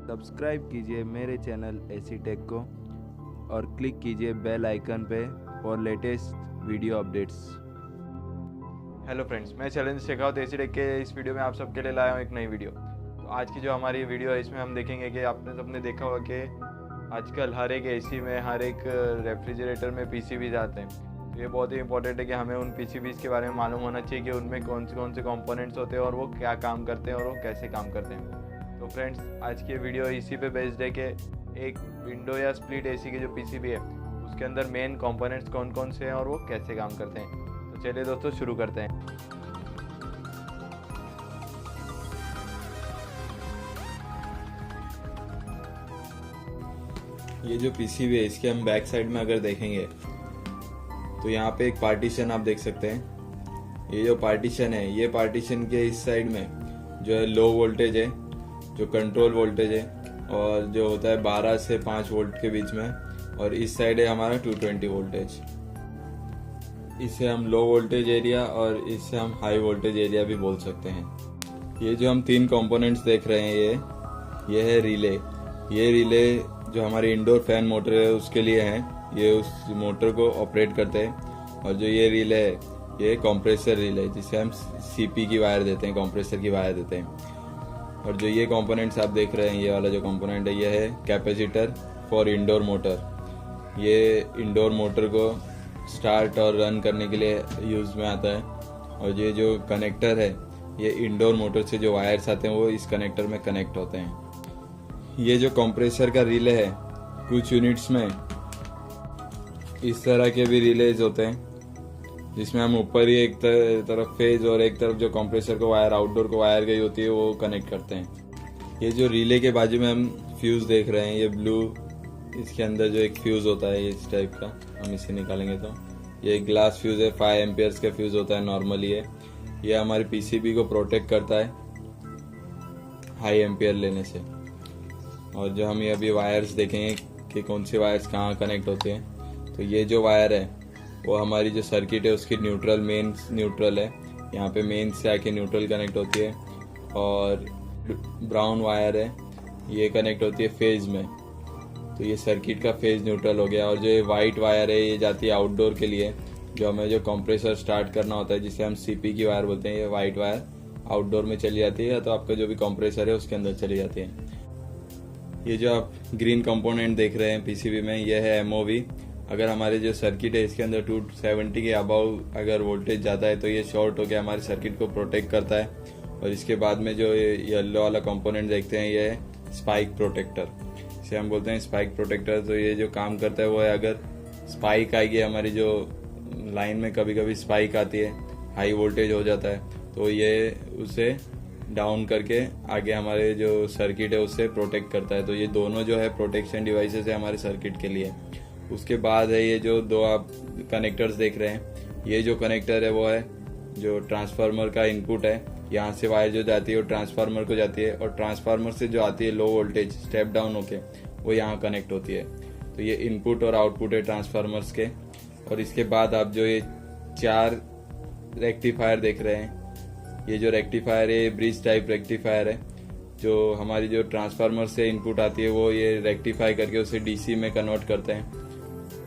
Subscribe कीजिए मेरे channel AC take को और क्लिक कीजिए बेल आइकन पे for latest video updates. Hello friends, मैं चैलेंज शेखावत एसी टेक के इस वीडियो में आप सबके लिए लाया हूँ एक नई वीडियो। तो आज की जो हमारी वीडियो है इसमें हम देखेंगे कि आपने सबने देखा होगा कि आजकल हर एक एसी में, हर एक रेफ्रिजरेटर में पीसीबीज आते हैं। तो ये बहुत ही इंपॉर्टेंट है कि हमें उन पीसीबीज के बारे में मालूम होना चाहिए कि उनमें कौन से कंपोनेंट्स होते हैं और वो क्या काम करते हैं और वो कैसे काम करते हैं। तो फ्रेंड्स, आज की वीडियो इसी पे बेस्ड है कि एक विंडो या स्प्लिट एसी की जो पीसीबी है उसके अंदर मेन कंपोनेंट्स कौन कौन से हैं और वो कैसे काम करते हैं। तो चलिए दोस्तों शुरू करते हैं। ये जो पीसीबी है इसके हम बैक साइड में अगर देखेंगे तो यहाँ पे एक पार्टीशन आप देख सकते हैं। ये जो पार्टीशन है, ये पार्टीशन के इस साइड में जो है लो वोल्टेज है, जो कंट्रोल वोल्टेज है, और जो होता है 12 से 5 वोल्ट के बीच में, और इस साइड है हमारा 220 वोल्टेज। इसे हम लो वोल्टेज एरिया और इसे हम हाई वोल्टेज एरिया भी बोल सकते हैं। ये जो हम 3 कंपोनेंट्स देख रहे हैं, ये है रिले। ये रिले जो हमारी इंडोर फैन मोटर है उसके लिए है, ये उस मोटर को ऑपरेट करते हैं। और जो ये रिले है ये कंप्रेसर रिले है, जिसे हम सीपी की वायर देते हैं, कंप्रेसर की वायर देते हैं। और जो ये कंपोनेंट्स आप देख रहे हैं, ये वाला जो कंपोनेंट है ये है कैपेसिटर फॉर इंडोर मोटर। ये इंडोर मोटर को स्टार्ट और रन करने के लिए यूज में आता है। और ये जो कनेक्टर है, ये इंडोर मोटर से जो वायर्स आते हैं वो इस कनेक्टर में कनेक्ट होते हैं। ये जो कंप्रेसर का रिले है, कुछ यूनिट्स में इस तरह के भी रिलेज होते हैं, जिसमें हम ऊपर ही एक तरफ फेज और एक तरफ जो कंप्रेसर को वायर, आउटडोर को वायर गई होती है, वो कनेक्ट करते हैं। ये जो रिले के बाजू में हम फ्यूज देख रहे हैं, ये ब्लू, इसके अंदर जो एक फ्यूज होता है इस टाइप का, हम इसे निकालेंगे तो ये एक ग्लास फ्यूज है, 5 एम्पियर्स का फ्यूज होता है नॉर्मली। ये हमारी पीसीबी को प्रोटेक्ट करता है हाई एम्पियर लेने से। और जो हम ये अभी वायर्स देखेंगे कि कौन से वायर्स कहाँ कनेक्ट होते हैं, तो ये जो वायर है वो हमारी जो सर्किट है उसकी न्यूट्रल, मेन न्यूट्रल है। यहाँ पे मेन से आके न्यूट्रल कनेक्ट होती है। और ब्राउन वायर है, ये कनेक्ट होती है फेज में, तो ये सर्किट का फेज न्यूट्रल हो गया। और जो ये वाइट वायर है ये जाती है आउटडोर के लिए, जो हमें जो कंप्रेसर स्टार्ट करना होता है, जिसे हम सीपी की वायर बोलते हैं। ये वाइट वायर आउटडोर में चली जाती है, तो आपका जो भी कंप्रेसर है उसके अंदर चली जाती है। ये जो आप ग्रीन कंपोनेंट देख रहे हैं पीसीबी में, ये है एमओवी। अगर हमारे जो सर्किट है इसके अंदर 270 के अबाउ अगर वोल्टेज जाता है तो ये शॉर्ट होकर हमारे सर्किट को प्रोटेक्ट करता है। और इसके बाद में जो येलो वाला कंपोनेंट देखते हैं, ये है स्पाइक प्रोटेक्टर। इसे हम बोलते हैं स्पाइक प्रोटेक्टर। तो ये जो काम करता है वो है, अगर स्पाइक आएगी हमारी जो लाइन में, कभी कभी स्पाइक आती है, हाई वोल्टेज हो जाता है, तो ये उसे डाउन करके आगे हमारे जो सर्किट है उससे प्रोटेक्ट करता है। तो ये दोनों जो है प्रोटेक्शन डिवाइसेस है हमारे सर्किट के लिए। उसके बाद है ये जो 2 आप कनेक्टर्स देख रहे हैं, ये जो कनेक्टर है वो है जो ट्रांसफार्मर का इनपुट है। यहाँ से वायर जो जाती है वो ट्रांसफार्मर को जाती है, और ट्रांसफार्मर से जो आती है लो वोल्टेज स्टेप डाउन होके वो यहाँ कनेक्ट होती है। तो ये इनपुट और आउटपुट है ट्रांसफार्मर्स के। और इसके बाद आप जो ये 4 रेक्टिफायर देख रहे हैं, ये जो रेक्टिफायर है ब्रिज टाइप रेक्टिफायर है, जो हमारी जो ट्रांसफार्मर से इनपुट आती है वो ये रेक्टिफाई करके उसे डीसी में कन्वर्ट करते हैं।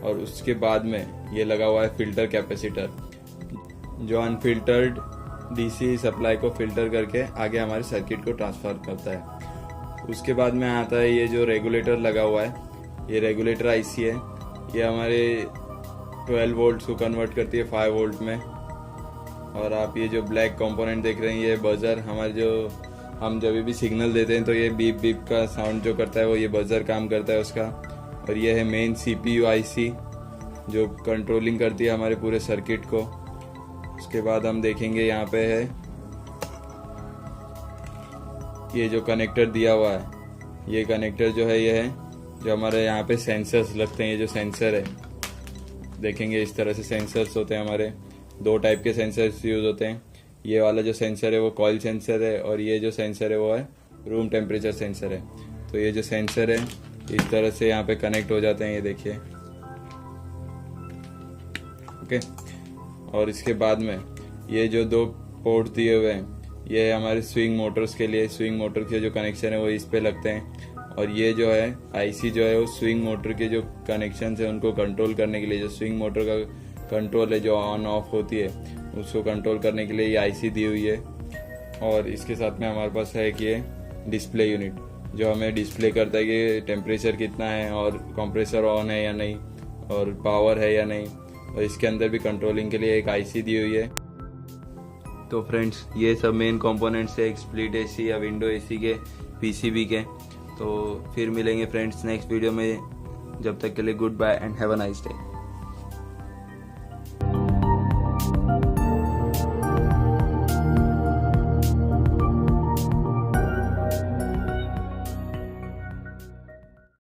और उसके बाद में ये लगा हुआ है फिल्टर कैपेसिटर, जो अनफिल्टर्ड डीसी सप्लाई को फिल्टर करके आगे हमारे सर्किट को ट्रांसफर करता है। उसके बाद में आता है ये जो रेगुलेटर लगा हुआ है, ये रेगुलेटर आईसी है। ये हमारे 12 वोल्ट को कन्वर्ट करती है 5 वोल्ट में। और आप ये जो ब्लैक कंपोनेंट देख रहे हैं, ये बजर, हमारे जो हम जब भी सिग्नल देते हैं तो ये बीप बीप का साउंड जो करता है वो ये बजर काम करता है उसका। और ये है मेन सीपीयू आईसी, जो कंट्रोलिंग करती है हमारे पूरे सर्किट को। उसके बाद हम देखेंगे यहाँ पे है ये जो कनेक्टर दिया हुआ है, ये कनेक्टर जो है ये है जो हमारे यहाँ पे सेंसर्स लगते हैं। ये जो सेंसर है देखेंगे, इस तरह से सेंसर्स होते हैं हमारे। 2 टाइप के सेंसर्स यूज होते हैं। ये वाला जो सेंसर है वो कॉइल सेंसर है, और ये जो सेंसर है वो है रूम टेम्परेचर सेंसर है। तो ये जो सेंसर है इस तरह से यहाँ पे कनेक्ट हो जाते हैं, ये देखिए, ओके। और इसके बाद में ये जो 2 पोर्ट दिए हुए हैं, ये हमारे स्विंग मोटर्स के लिए। स्विंग मोटर के जो कनेक्शन है वो इस पे लगते हैं। और ये जो है आईसी जो है वो स्विंग मोटर के जो कनेक्शन है उनको कंट्रोल करने के लिए, जो स्विंग मोटर का कंट्रोल है जो ऑन ऑफ होती है उसको कंट्रोल करने के लिए ये आईसी दी हुई है। और इसके साथ में हमारे पास है कि ये डिस्प्ले यूनिट जो हमें डिस्प्ले करता है कि टेम्परेचर कितना है और कंप्रेसर ऑन है या नहीं और पावर है या नहीं, और इसके अंदर भी कंट्रोलिंग के लिए एक आईसी दी हुई है। तो फ्रेंड्स ये सब मेन कंपोनेंट्स है एक स्प्लिट एसी या विंडो एसी के पीसीबी के। तो फिर मिलेंगे फ्रेंड्स नेक्स्ट वीडियो में, जब तक के लिए goodbye and have a nice day.